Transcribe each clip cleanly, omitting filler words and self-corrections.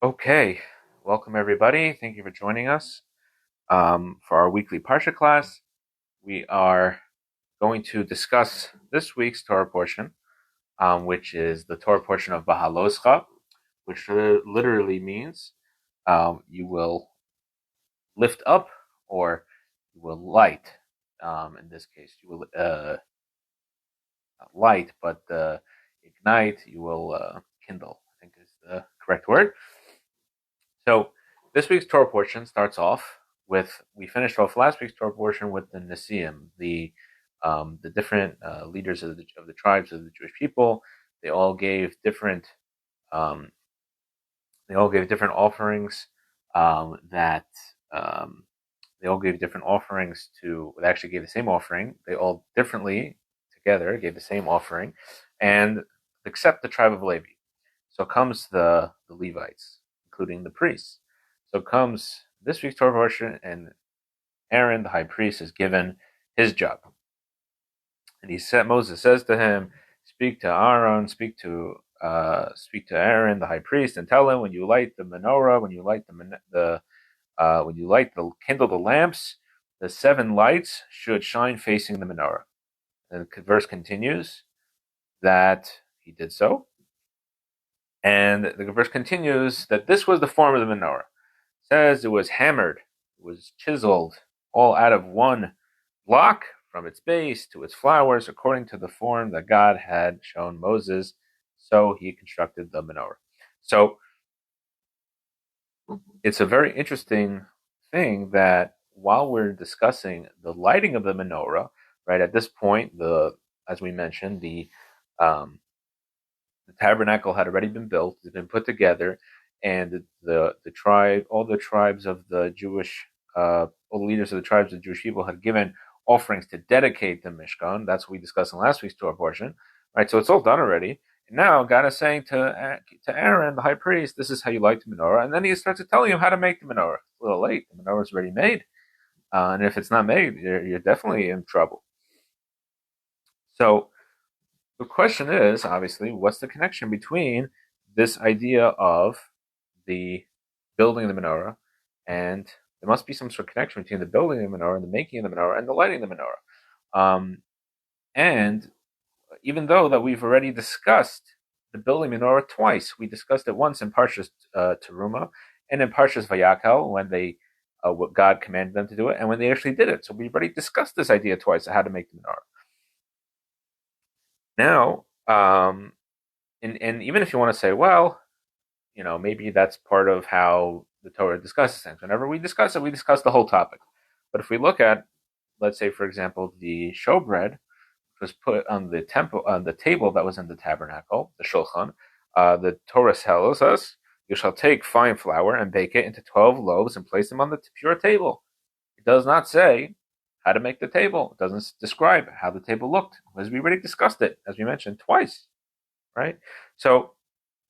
Okay, welcome everybody. Thank you for joining us for our weekly Parsha class. We are going to discuss this week's Torah portion, which is the Torah portion of Bahaloscha, which literally means you will lift up or you will light. In this case, you will not light, but ignite. You will kindle, I think is the correct word. So this week's Torah portion starts off with, we finished off last week's Torah portion with the Nesiim, the different leaders of the tribes of the Jewish people. They all gave different um, offerings that they all gave different offerings to. They actually gave the same offering. They all differently together gave the same offering, and except the tribe of Levi. So comes the Levites, including the priests. So comes this week's Torah portion, and Aaron, the high priest, is given his job. And Moses says to him, "Speak to Aaron, speak to Aaron, the high priest, and tell him when you light the menorah, when you light kindle the lamps, the 7 lights should shine facing the menorah." And the verse continues that he did so. And the verse continues that this was the form of the menorah. It says it was hammered, it was chiseled, all out of one block from its base to its flowers, according to the form that God had shown Moses. So he constructed the menorah. So it's a very interesting thing that while we're discussing the lighting of the menorah, right at this point, as we mentioned, um, the tabernacle had already been built, it had been put together, and all the tribes of the Jewish, all the leaders of the tribes of the Jewish people had given offerings to dedicate the Mishkan. That's what we discussed in last week's Torah portion, right? So it's all done already. And now God is saying to Aaron, the high priest, this is how you light the menorah, and then He starts to tell him how to make the menorah. It's a little late; the menorah is already made, and if it's not made, you're definitely in trouble. So the question is, obviously, what's the connection between this idea of the building of the menorah, and there must be some sort of connection between the building of the menorah and the making of the menorah and the lighting of the menorah. And even though that we've already discussed the building menorah twice, we discussed it once in Parshas Teruma and in Parshas Vayakhel when what God commanded them to do it, and when they actually did it. So we've already discussed this idea twice of how to make the menorah. Now, and even if you want to say, well, maybe that's part of how the Torah discusses things. Whenever we discuss it, we discuss the whole topic. But if we look at, let's say, for example, the showbread, which was put on the table that was in the tabernacle, the shulchan, the Torah tells us, "You shall take fine flour and bake it into 12 loaves and place them on the pure table." It does not say how to make the table. It doesn't describe how the table looked, because we already discussed it, as we mentioned, twice, right? So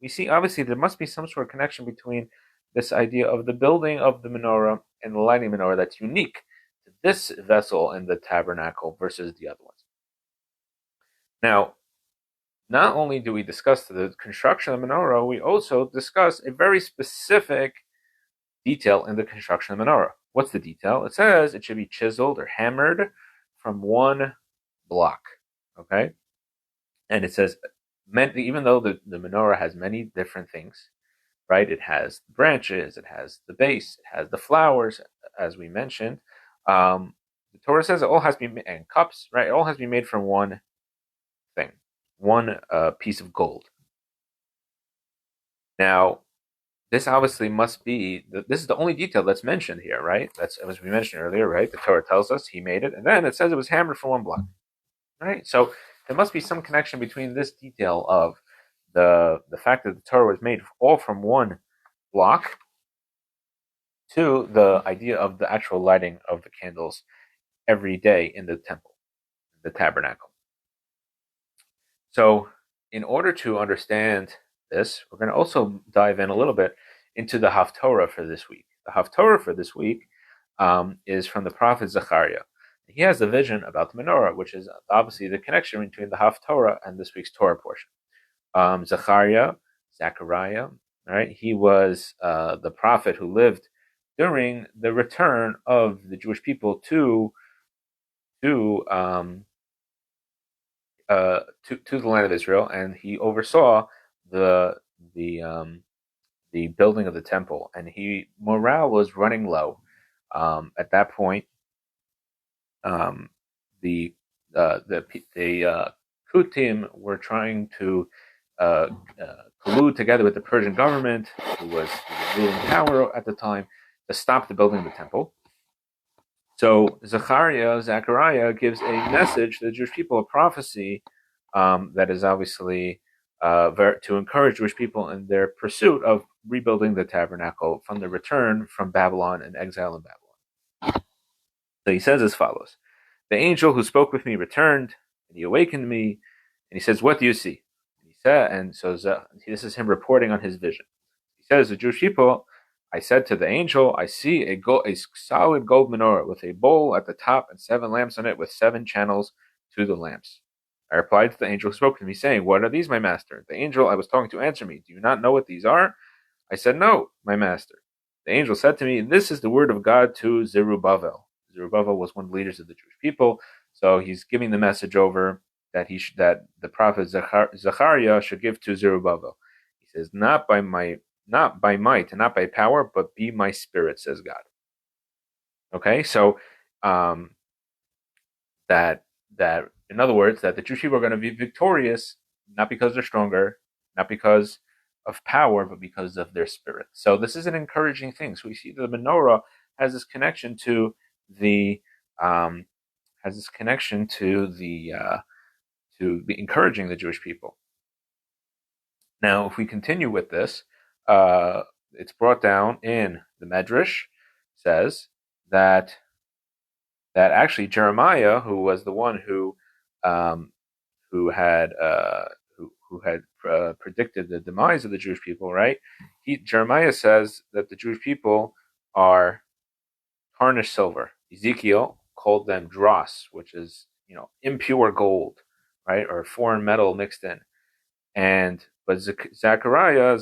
we see, obviously, there must be some sort of connection between this idea of the building of the menorah and the lighting menorah that's unique to this vessel in the tabernacle versus the other ones. Now, not only do we discuss the construction of the menorah, we also discuss a very specific detail in the construction of the menorah. What's the detail? It says it should be chiseled or hammered from one block. Okay? And it says, even though the menorah has many different things, right? It has the branches, it has the base, it has the flowers, as we mentioned. The Torah says it all has to be, and cups, right? It all has to be made from one thing, one piece of gold. Now, this obviously must be, this is the only detail that's mentioned here, right? That's, as we mentioned earlier, right? The Torah tells us he made it, and then it says it was hammered from one block, right? So there must be some connection between this detail of the fact that the Torah was made all from one block to the idea of the actual lighting of the candles every day in the temple, the tabernacle. So in order to understand this, we're going to also dive in a little bit into the Haftorah for this week. The Haftorah for this week is from the prophet Zechariah. He has the vision about the menorah, which is obviously the connection between the Haftorah and this week's Torah portion. Zechariah, Right? He was the prophet who lived during the return of the Jewish people to um, to the land of Israel, and he oversaw the the um, the building of the temple, and morale was running low. At that point, um, the Kutim were trying to uh, collude together with the Persian government, who was ruling power at the time, to stop the building of the temple. So Zechariah gives a message to the Jewish people, a prophecy that is obviously to encourage Jewish people in their pursuit of rebuilding the tabernacle from the return from Babylon and exile in Babylon. So he says as follows: The angel who spoke with me returned, and he awakened me, and he says, "What do you see?" And he said, and so this is him reporting on his vision. He says, "The Jewish people, I said to the angel, I see a solid gold menorah with a bowl at the top and 7 lamps on it with 7 channels to the lamps." I replied to the angel who spoke to me, saying, "What are these, my master?" The angel I was talking to answered me, "Do you not know what these are?" I said, "No, my master." The angel said to me, "This is the word of God to Zerubbabel." Zerubbabel was one of the leaders of the Jewish people, so he's giving the message over that the prophet Zechariah should give to Zerubbabel. He says, not by might and not by power, but be my spirit, says God. Okay, so um, that in other words, that the Jewish people are going to be victorious not because they're stronger, not because of power, but because of their spirit. So this is an encouraging thing. So we see that the menorah has this connection to the um, to be encouraging the Jewish people. Now, if we continue with this, it's brought down in the Medrash, says that actually Jeremiah, who was the one um, who had predicted the demise of the Jewish people, right? Jeremiah says that the Jewish people are tarnished silver. Ezekiel called them dross, which is impure gold, right, or foreign metal mixed in. But Zechariah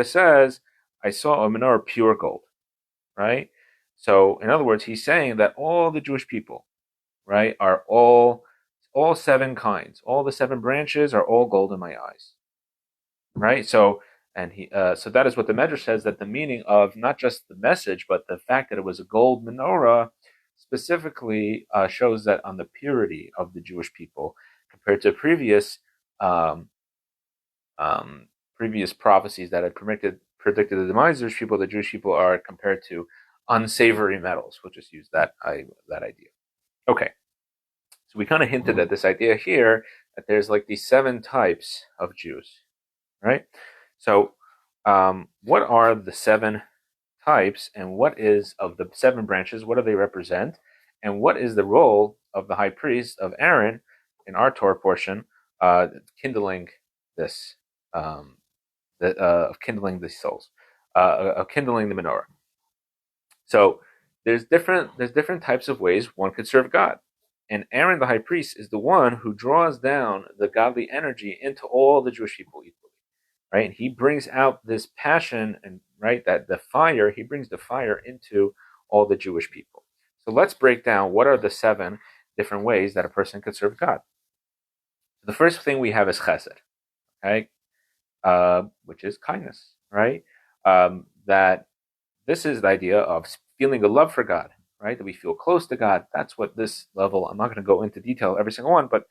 says, "I saw a menorah pure gold," right? So in other words, he's saying that all the Jewish people, right, are all 7 kinds, all the 7 branches are all gold in my eyes, right? So so that is what the Medrash says, that the meaning of not just the message, but the fact that it was a gold menorah specifically shows that on the purity of the Jewish people compared to um, previous prophecies that had predicted the demise of the Jewish people. The Jewish people are compared to unsavory metals. We'll just use that idea. Okay, so we kind of hinted at this idea here that there's like these 7 types of Jews, right? So, what are the 7 types, and what is of the 7 branches? What do they represent, and what is the role of the high priest of Aaron in our Torah portion, kindling this, of kindling the souls, of kindling the menorah? So there's different types of ways one could serve God. And Aaron the high priest is the one who draws down the godly energy into all the Jewish people equally, right? And he brings out this passion, and right, that he brings the fire into all the Jewish people. So let's break down what are the 7 different ways that a person could serve God. The first thing we have is chesed, okay, which is kindness, right? That this is the idea of feeling a love for God, right? That we feel close to God. That's what this level, I'm not going to go into detail every single one, but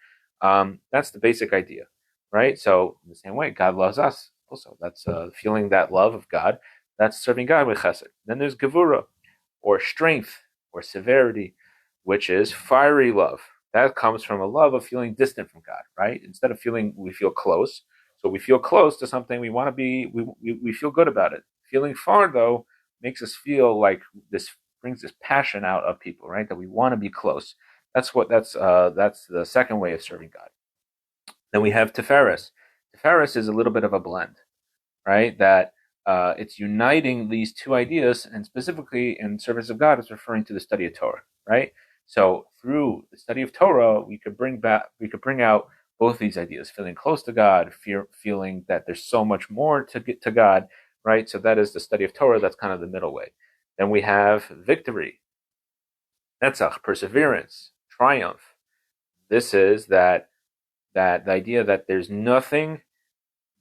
that's the basic idea, right? So in the same way, God loves us also. That's feeling that love of God. That's serving God with chesed. Then there's gevura, or strength, or severity, which is fiery love. That comes from a love of feeling distant from God, right? Instead of feeling we feel close. So we feel close to something, we want to be, we feel good about it. Feeling far, though, makes us feel like this brings this passion out of people, right? That we want to be close. That's the second way of serving God. Then we have Tiferes. Tiferes is a little bit of a blend, right? That it's uniting these 2 ideas, and specifically in service of God, it's referring to the study of Torah, right? So through the study of Torah, we could bring out both these ideas: feeling close to God, feeling that there's so much more to get to God, right? So that is the study of Torah. That's kind of the middle way. Then we have victory, netzach, perseverance, triumph. This is that the idea that there's nothing,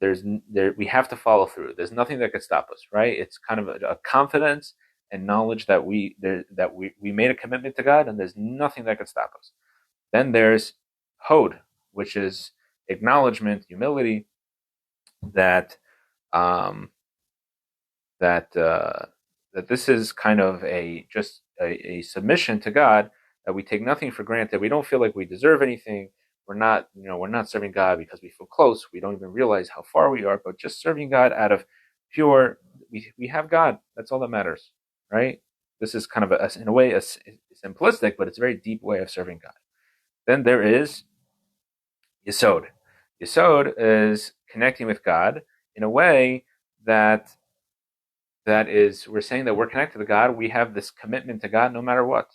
we have to follow through. There's nothing that could stop us, right? It's kind of a confidence and knowledge that we made a commitment to God, and there's nothing that could stop us. Then there's hod, which is acknowledgement, humility, that um, that this is kind of a submission to God, that we take nothing for granted. We don't feel like we deserve anything. We're not serving God because we feel close. We don't even realize how far we are, but just serving God out of pure. We have God. That's all that matters, right? This is kind of in a way a simplistic, but it's a very deep way of serving God. Then there is Yesod. Yesod is connecting with God in a way that we're saying that we're connected to God. We have this commitment to God no matter what.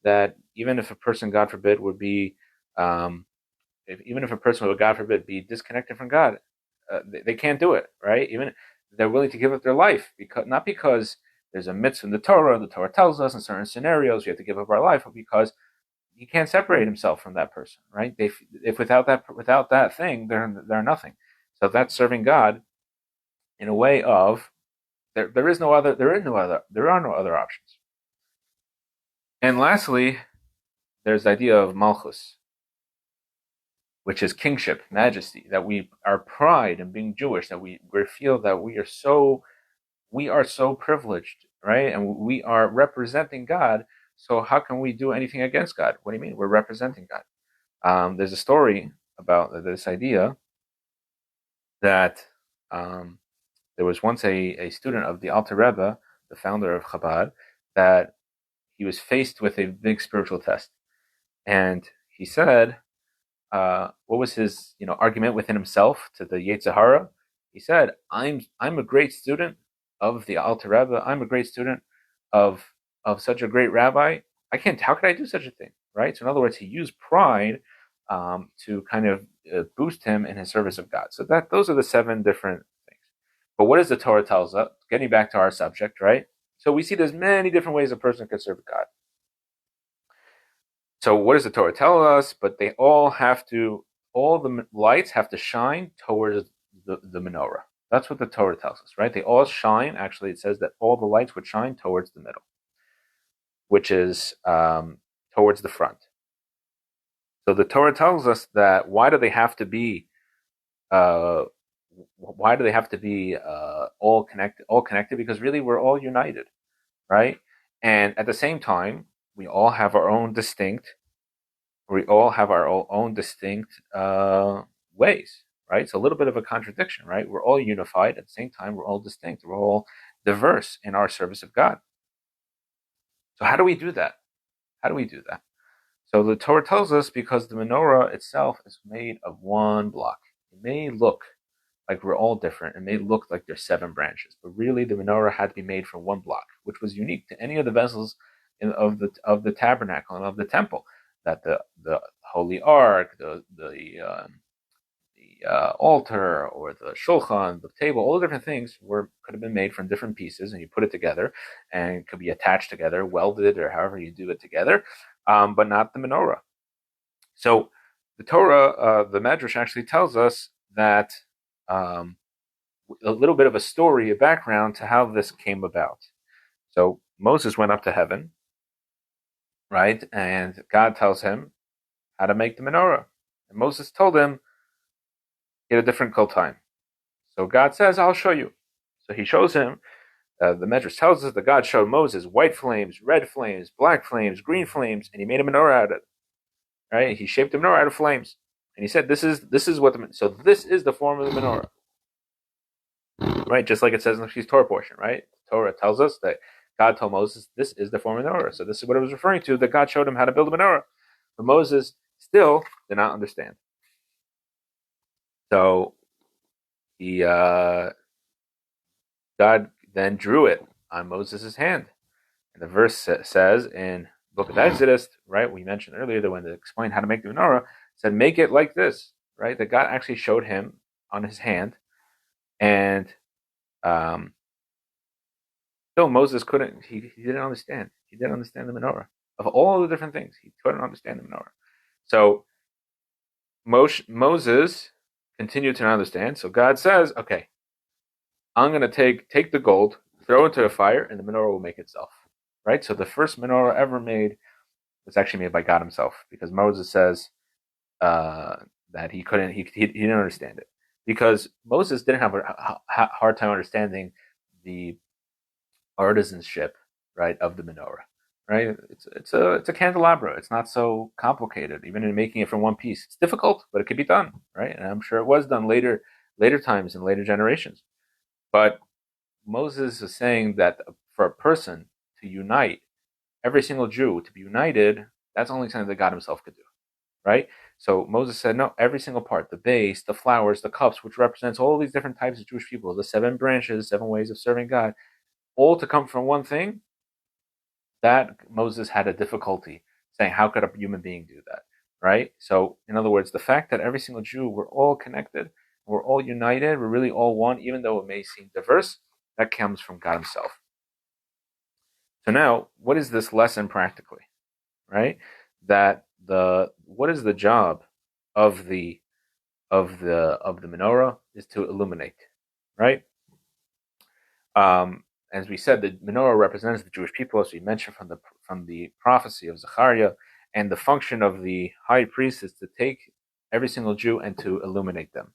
That even if a person, God forbid, would be, even if a person would, God forbid, be disconnected from God, they can't do it, right? Even they're willing to give up their life, not because there's a mitzvah in the Torah. The Torah tells us in certain scenarios we have to give up our life, but because he can't separate himself from that person, right? If without that thing, they're nothing. So that's serving God in a way of there are no other options. And lastly, there's the idea of malchus, which is kingship, majesty, that our pride in being Jewish, that we feel that we are so privileged, right? And we are representing God. So how can we do anything against God? What do you mean? We're representing God. There's a story about this idea that there was once a student of the Alter Rebbe, the founder of Chabad, that he was faced with a big spiritual test. And he said, what was his argument within himself to the Yetzer Hara? He said, I'm a great student of the Alter Rebbe. I'm a great student of such a great rabbi. How could I do such a thing? Right? So in other words, he used pride to kind of boost him in his service of God. So those are the 7 different things. But what does the Torah tells us? Getting back to our subject, right? So we see there's many different ways a person can serve God. So what does the Torah tell us? But all the lights have to shine towards the menorah. That's what the Torah tells us, right? They all shine. Actually, it says that all the lights would shine towards the middle, which is towards the front. So the Torah tells us that why do they have to be all connected? Because really we're all united, right? And at the same time, we all have our own distinct ways, right? It's a little bit of a contradiction, right? We're all unified. At the same time, we're all distinct. We're all diverse in our service of God. So how do we do that? So the Torah tells us because the menorah itself is made of one block. It may look like we're all different. It may look like there's 7 branches, but really the menorah had to be made from one block, which was unique to any of the vessels of the tabernacle and of the temple. That the holy ark, the altar, or the shulchan, the table, all the different things could have been made from different pieces, and you put it together, and it could be attached together, welded, or however you do it together, but not the menorah. So the Torah, the Medrash actually tells us that a little bit of a story, a background to how this came about. So Moses went up to heaven, right? And God tells him how to make the menorah. And Moses told him, get a different kol time. So God says, I'll show you. So he shows him. The Medrash tells us that God showed Moses white flames, red flames, black flames, green flames, and he made a menorah out of it. Right? He shaped the menorah out of flames. And he said, this is the form of the menorah. Right? Just like it says in the Torah portion, right? The Torah tells us that God told Moses, this is the form of the menorah. So this is what it was referring to, that God showed him how to build a menorah. But Moses still did not understand. So God then drew it on Moses' hand. And the verse says in the book of Exodus, right, we mentioned earlier that when they explained how to make the menorah, said, make it like this, right? That God actually showed him on his hand. And Still, Moses couldn't. He didn't understand. He didn't understand the menorah. Of all the different things, he couldn't understand the menorah. So Moses continued to not understand. So God says, "Okay, I'm going to take the gold, throw it into the fire, and the menorah will make itself." Right. So the first menorah ever made was actually made by God Himself, because Moses says uh, that he couldn't. He didn't understand it, because Moses didn't have a hard time understanding the artisanship, right, of the menorah. Right. It's a candelabra. It's not so complicated. Even in making it from one piece, it's difficult, but it could be done. Right. And I'm sure it was done later times and later generations. But Moses is saying that for a person to unite, every single Jew to be united, that's only something that God Himself could do, right? So Moses said, no, every single part, the base, the flowers, the cups, which represents all these different types of Jewish people, the 7 branches, 7 ways of serving God, all to come from one thing, that Moses had a difficulty saying, how could a human being do that, right? So, in other words, the fact that every single Jew, we're all connected, we're all united, we're really all one, even though it may seem diverse, that comes from God Himself. So now, what is this lesson practically, right? That the what is the job of the menorah is to illuminate, right? As we said, the menorah represents the Jewish people, as we mentioned from the prophecy of Zechariah, and the function of the high priest is to take every single Jew and to illuminate them,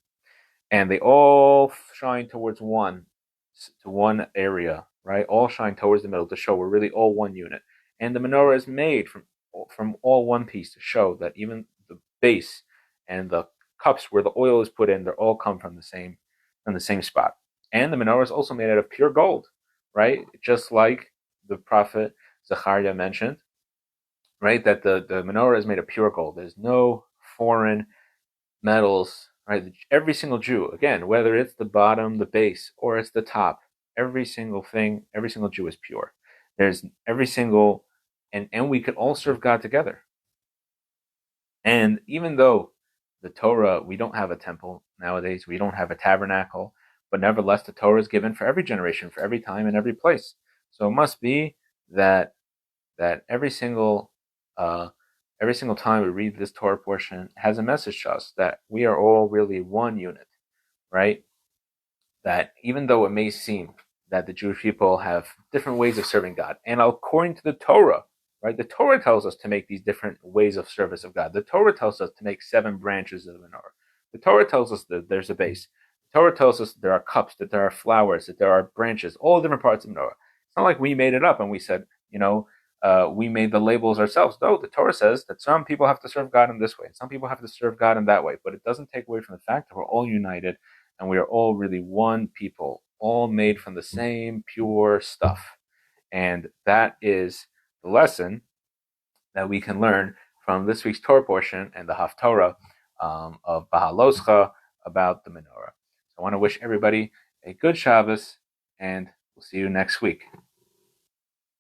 and they all shine towards one area, right? All shine towards the middle to show we're really all one unit. And the menorah is made from all one piece to show that even the base and the cups where the oil is put in, they all come from the same spot. And the menorah is also made out of pure gold, right? Just like the prophet Zechariah mentioned, right? That the menorah is made of pure gold. There's no foreign metals, right? Every single Jew, again, whether it's the bottom, the base, or it's the top, every single thing, every single Jew is pure. There's every single, and we could all serve God together. And even though the Torah, we don't have a temple nowadays, we don't have a tabernacle, but nevertheless, the Torah is given for every generation, for every time and every place. So it must be that that uh, every single time we read this Torah portion has a message to us that we are all really one unit, right? That even though it may seem that the Jewish people have different ways of serving God, and according to the Torah, right, the Torah tells us to make these different ways of service of God. The Torah tells us to make 7 branches of the menorah. The Torah tells us that there's a base. The Torah tells us that there are cups, that there are flowers, that there are branches, all different parts of the menorah. It's not like we made it up and we said, we made the labels ourselves. No, the Torah says that some people have to serve God in this way, and some people have to serve God in that way. But it doesn't take away from the fact that we're all united and we are all really one people, all made from the same pure stuff. And that is the lesson that we can learn from this week's Torah portion and the Haftorah of Bahaloscha about the menorah. So I want to wish everybody a good Shabbos, and we'll see you next week.